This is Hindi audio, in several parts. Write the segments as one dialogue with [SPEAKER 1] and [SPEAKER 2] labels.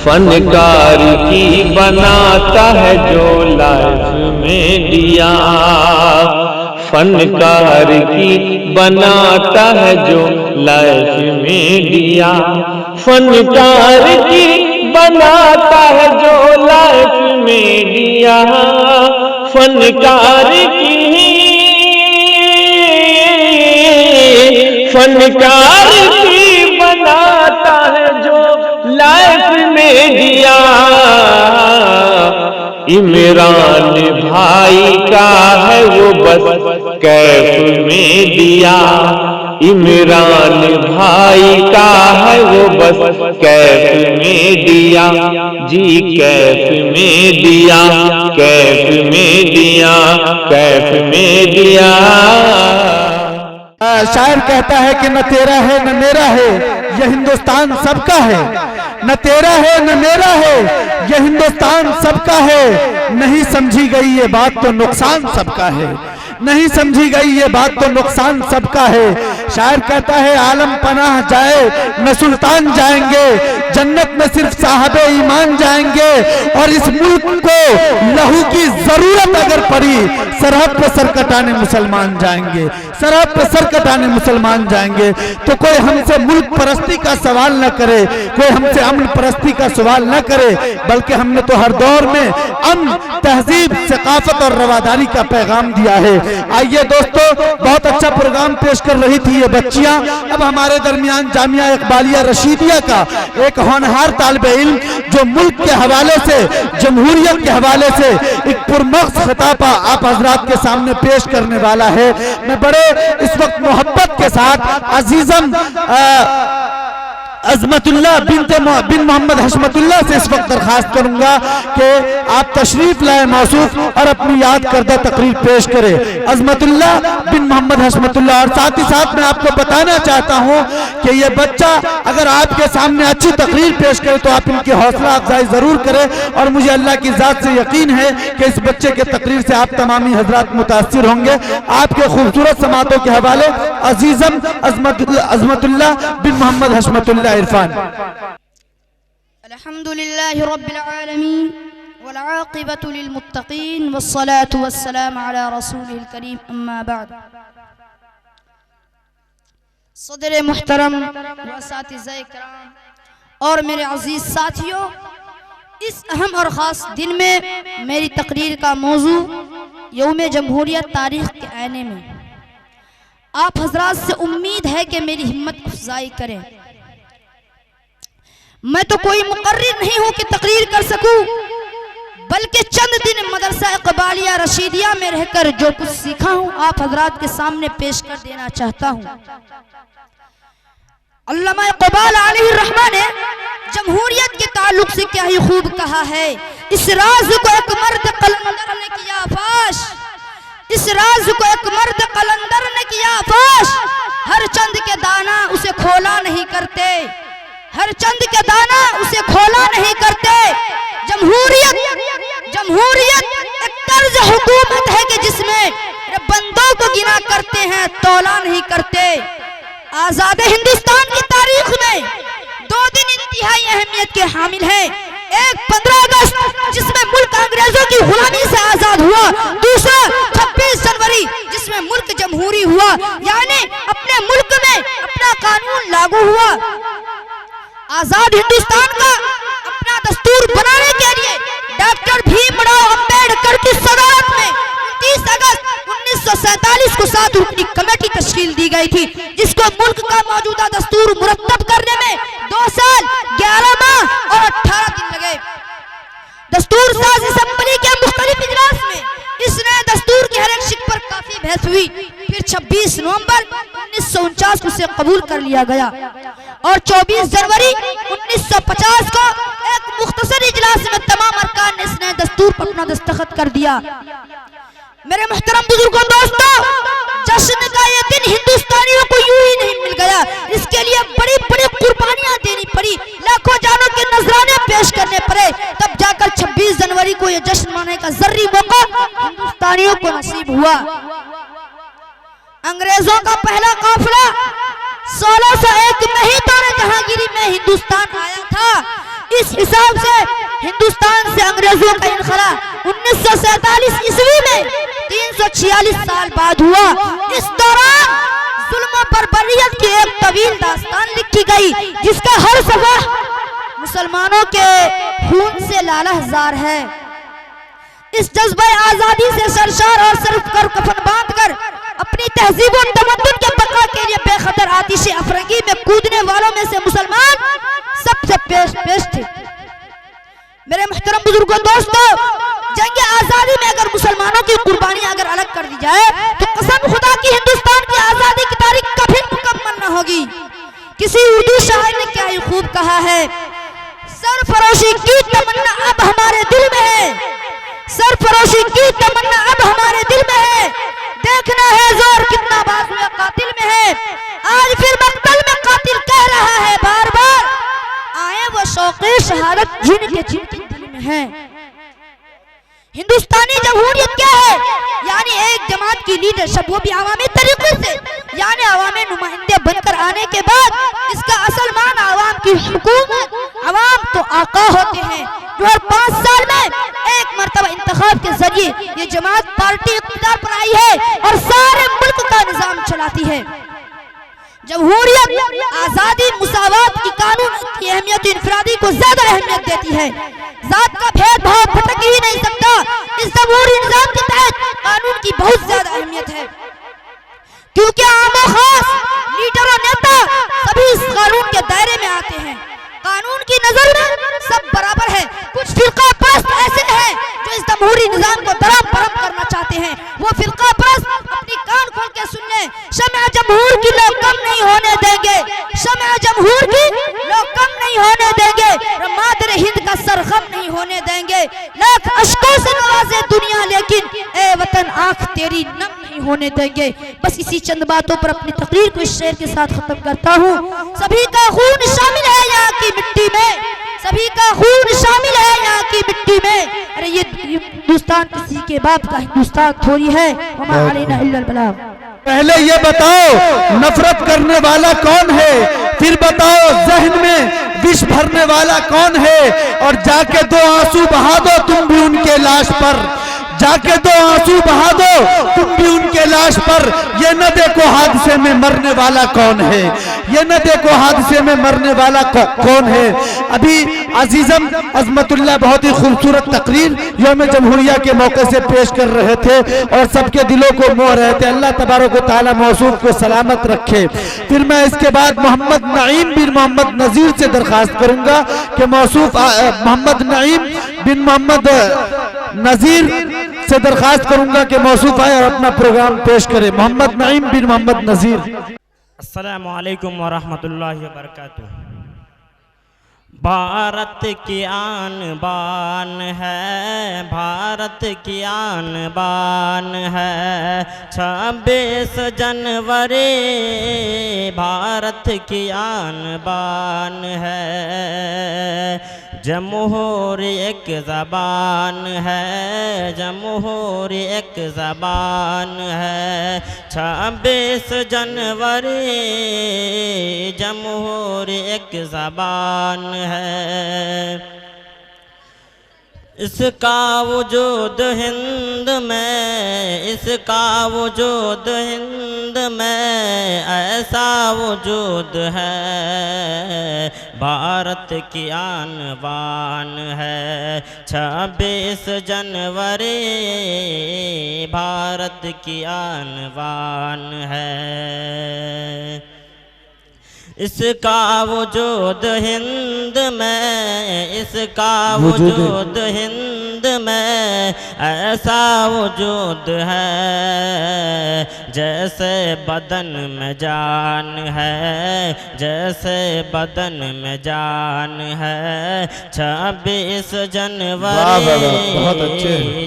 [SPEAKER 1] फनकार की बनाता है जो लाइफ में दिया, फनकार की बनाता है जो लाइफ में दिया, फनकार की बनाता है जो लाइफ में दिया, फनकार की बनाता है जो लाइफ में दिया। इमरान भाई का है वो बस कैफ में दिया, इमरान भाई का है वो बस कैफ में दिया, जी कैफ में दिया, कैफ में दिया, कैफ में दिया।
[SPEAKER 2] शायर कहता है कि न तेरा है न मेरा है यह हिंदुस्तान सबका है, न तेरा है न मेरा है यह हिंदुस्तान सबका है, नहीं समझी गई ये बात तो नुकसान सबका है, नहीं समझी गई ये बात तो नुकसान सबका है। शायर कहता है आलम पनाह जाए न सुल्तान जाएंगे, जन्नत में सिर्फ साहबे ईमान जाएंगे, और इस मुल्क को लहू की जरूरत अगर पड़ी सरहद पे सर कटाने मुसलमान जाएंगे, सरहद पे सर कटाने मुसलमान जाएंगे। तो कोई हमसे मुल्क परस्ती का सवाल न करे, कोई हमसे अमन परस्ती का सवाल न करे, बल्कि हमने तो हर दौर में अमन, तहजीब, सकाफत और रवादारी का पैगाम दिया है। आइए दोस्तों, बहुत अच्छा प्रोग्राम पेश कर रही थी ये बच्चियां। अब हमारे दरमियान जामिया इकबालिया रशीदिया का एक होनहार तालिबे इल्म जो मुल्क के हवाले से, जमहूरियत के हवाले से एक पुरमग़ज़ खिताब आप हजरात के सामने पेश करने वाला है। मैं बड़े इस वक्त मोहब्बत के साथ अजीजम अज़मतुल्लाह बिन मोहम्मद हशमतुल्लाह से इस वक्त दरखास्त करूंगा कि आप तशरीफ लाए मौसूफ और अपनी याद करदा तकरीर पेश करें। अज़मतुल्लाह बिन मोहम्मद हशमतुल्लाह। और साथ ही साथ मैं आपको बताना चाहता हूं कि ये बच्चा अगर आपके सामने अच्छी तकरीर पेश करे तो आप इनकी हौसला अफजाई जरूर करें, और मुझे अल्लाह की जात से यकीन है कि इस बच्चे के तकरीर से आप तमामी हजरात मुतासिर होंगे। आपके खूबसूरत समातों के हवाले अजीजम अज़मतुल्लाह बिन मोहम्मद हशमतुल्लाह इरफान।
[SPEAKER 3] अल्हम्दुलिल्लाहि रब्बिल आलमीन वल आक़िबतु लिल मुत्तक़ीन वस्सलातु वस्सलामु अला रसूलिल करीम, अम्मा बाद। सदर मुहतरम व असातिज़ाए किराम और मेरे अजीज साथियों, इस अहम और ख़ास दिन में मेरी तकरीर का मौजू यौम जमहूरियत तारीख़ के आईने में आप हजरात से उम्मीद है कि मेरी हिम्मत अफजाई करें। मैं तो कोई मुकर्रिर नहीं हूं कि तकरीर कर सकूं, बल्कि चंद दिन मदरसा इकबालिया रशीदिया में रहकर जो कुछ सीखा हूं आप हजरात के सामने पेश कर देना चाहता हूं। अल्लामा इकबाल अलैहिर्रहमान ने जमहूरियत के ताल्लुक से क्या ही खूब कहा है, इस राज को एक मर्द कलंदर ने किया फाश, इस राज को एक मर्द कलंदर ने किया फाश, हर चंद के दाना उसे खोला नहीं करते, हर चंद के दाना उसे खोला नहीं करते। जमहूरियत एक तर्ज हुकूमत है कि जिसमें बंदों को गिना करते हैं, तौला नहीं करते। आजाद हिंदुस्तान की तारीख में दो दिन इंतहाई अहमियत के हामिल हैं। एक 15 अगस्त जिसमें मुल्क अंग्रेजों की गुलामी से आजाद हुआ, दूसरा 26 जनवरी जिसमें मुल्क जमहूरी हुआ, यानी अपने मुल्क में अपना कानून लागू हुआ। आजाद हिंदुस्तान का अपना दस्तूर बनाने के लिए डॉक्टर भीमराव अंबेडकर की सदारत में 29 अगस्त 1947 को 7 रुकनी कमेटी तश्कील दी गई थी, जिसको मुल्क का मौजूदा दस्तूर मुरत्तब करने में 2 साल 11 माह और 18 दिन लगे। दस्तूर साज असेंबली के मुख्तलिफ इजलास में इस नए दस्तूर की हर एक शिक पर काफी बहस हुई। फिर 26 नवंबर 1949 को उसे कबूल कर लिया गया और 24 जनवरी 1950 को एक मुख्तसर इजलास में तमाम अरकान ने इस नए दस्तूर पर अपना दस्तखत कर दिया। मेरे मुहतरम बुजुर्गों, दोस्तों, जश्न का ये दिन हिंदुस्तानियों को यूं ही नहीं मिल गया, इसके लिए बड़ी बड़ी कुर्बानियां देनी पड़ी, लाखों जानों के नजराने पेश करने पड़े, तब जाकर 26 जनवरी को यह जश्न मनाने का जर्री मौका हिंदुस्तानियों को नसीब हुआ। अंग्रेजों का पहला काफिला 1601 में ही दौरे जहांगीरी में हिंदुस्तान आया था। इस हिसाब से हिंदुस्तान से अंग्रेजों का इनखला 1947 ईस्वी में 346 साल बाद हुआ। इस दौरान जुल्म पर बर्बरियत की एक तवील दास्तान लिखी गई, जिसका हर सफा मुसलमानों के खून से लालहजार है। इस जज्बे आजादी से सरशार और सर्फ कर कफन बांध कर अपनी तहजीब और तमद्दुन के बका के लिए बेखतर आतिश अफरंगी में कूदने वालों में से मुसलमान सबसे पेश थे। मेरे मुहतरम बुजुर्गों, दोस्तों, जंग आजादी में अगर मुसलमानों की कुर्बानी अगर अलग कर दी जाए तो कसम खुदा की हिंदुस्तान की आजादी की तारीख कभी मुकम्मल न होगी। किसी उर्दू शायर ने क्या खूब कहा है, सरफरोशी की तमन्ना अब हमारे दिल में है, सरफरोशी की तमन्ना अब हमारे दिल में है, देखना है जोर कितना बाज़ कातिल में है। आज फिर मक्तल में कातिल कह रहा है बार बार, आए वो शौक़े शहादत जिनके दिल में है। हिंदुस्तानी जमहूरियत क्या है? यानी एक जमात की लीडरशिप, वो भी अवामी तरीके से, यानी अवामी नुमाइंदे बनकर आने के बाद इसका असल मान अवाम की हुकूमत। अवाम तो आका होते हैं जो हर 5 साल में एक मरतबा इंतखाब के जरिए ये जमात पार्टी इक़्तिदार पर आई है और सारे मुल्क का निजाम चलाती है। जमहूरियत, आजादी, मुसावात की कानून की अहमियत इनफरादी को ज्यादा अहमियत देती है। जात का भेदभाव भटक ही नहीं सकता। इस जमहूरी निजाम के तहत कानून की बहुत ज्यादा अहमियत है, क्योंकि आम और खास, लीडर और नेता सभी इस कानून के दायरे में आते हैं। कानून की नजर में सब बराबर है। कुछ फिरका परस्त ऐसे हैं जो इस जमहूरी निजाम को दराम परम करना चाहते हैं। वो फिरका परस्त अपनी कान खोल के सुन ले, शम्या जमहूर की लोग कम नहीं होने देंगे, शम्या जमहूर की लोग कम नहीं होने देंगे, मादर हिंद का सर खम नहीं होने देंगे। लाख अश्कों से नवाजे दुनिया, लेकिन ए वतन आंख तेरी नम नहीं होने देंगे। बस इसी चंद बातों पर अपनी तकरीर को इस शेर के साथ खत्म करता हूँ। सभी का खून शामिल है यहाँ की मिट्टी में, सभी का खून शामिल है यहाँ की मिट्टी में। अरे ये हिंदुस्तान किसी के बाप का हिंदुस्तान थोड़ी है। वमा अलैना इल्लल बलाग।
[SPEAKER 2] पहले ये बताओ नफरत करने वाला कौन है, फिर बताओ जहन में विष भरने वाला कौन है, और जाके 2 आंसू बहा दो तुम भी उनके लाश पर, जाके 2 आंसू बहा दो तुम भी उनके लाश पर। ये न देखो हादसे में मरने वाला कौन है, ये न देखो हादसे में मरने वाला कौन है। अभी अजीजम अजमतुल्लाह बहुत ही खूबसूरत तकरीर यौम जमहूरिया के मौके से पेश कर रहे थे और सबके दिलों को मोह रहे थे। अल्लाह तबारक व तआला मौसूफ को सलामत रखे। फिर मैं इसके बाद मोहम्मद नईम बिन मोहम्मद नजीर से दरखास्त करूंगा कि मौसूफ मोहम्मद नईम बिन मोहम्मद नजीर से दरखास्त करूंगा कि मौसूफ आए और अपना प्रोग्राम पेश करे। मोहम्मद नईम बिन मोहम्मद नजीर।
[SPEAKER 4] अस्सलामु अलैकुम व रहमतुल्लाहि व बरकातुहू। भारत की आन बान है, भारत की आन बान है, 26 जनवरी भारत की आन बान है। जमहूरी एक ज़बान है, जमहूरी एक ज़बान है, 26 जनवरी जमहूरी एक ज़बान है। इसका वजूद हिंद में, इसका वजूद हिंद में ऐसा वजूद है, भारत की आन बान है। 26 जनवरी भारत की आन बान है। इसका वजूद हिंद में, इसका वजूद हिंद में ऐसा वजूद है, जैसे बदन में जान है, जैसे बदन में जान है। 26 जनवरी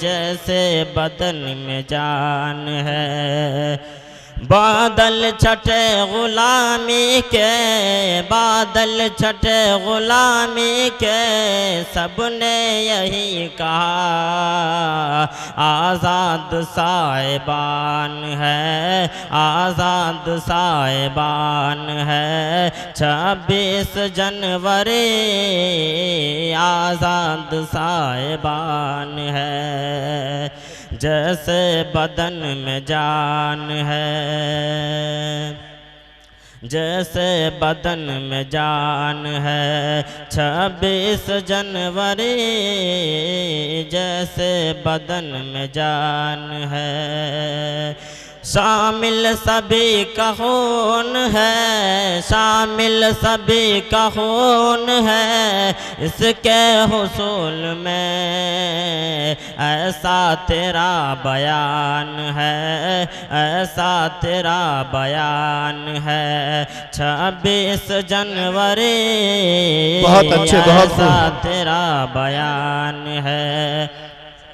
[SPEAKER 4] जैसे बदन में जान है। बादल छठे गुलामी के, बादल छठे गुलामी के, सबने यही कहा आज़ाद साहिबान है, आज़ाद साहिबान है। 26 जनवरी आज़ाद साहिबान है, जैसे बदन में जान है, जैसे बदन में जान है। 26 जनवरी जैसे बदन में जान है। शामिल सभी का खून है, शामिल सभी का खून है, इसके हुसूल में ऐसा तेरा बयान है, ऐसा तेरा बयान है। 26 जनवरी
[SPEAKER 2] बहुत अच्छे, बहुत
[SPEAKER 4] ऐसा तेरा बयान है।